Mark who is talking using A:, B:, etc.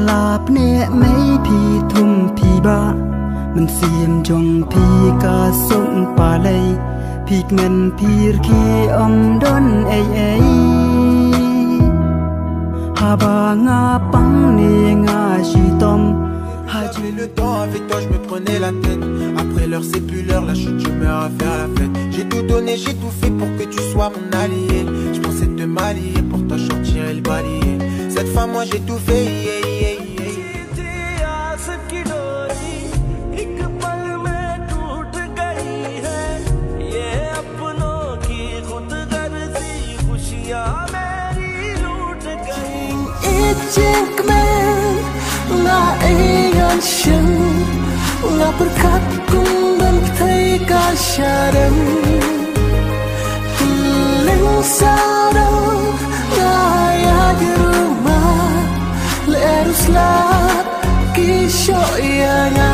A: ลาบเนไม่พี่ทุ่มพี่บ้ามันเสียมจงพี่กาส่งป่าเลยพี่เงินพี่รีอมดนฮาบางาปังเนงาชีตอม
B: J'avais le temps, avec toi je me prenais la tête. Après l'heure c'est plus l'heure, la chute je meurs à faire la fête. J'ai tout donné, j'ai tout fait pour que tu sois mon allié. Je pensais te m'allier, pour toi sortirais le balayer. Cette fois moi j'ai tout fait,
C: Nga berkat kung dan thay ka syarem Leng sarang nga ya di rumah Lerus lat kisyo ya nga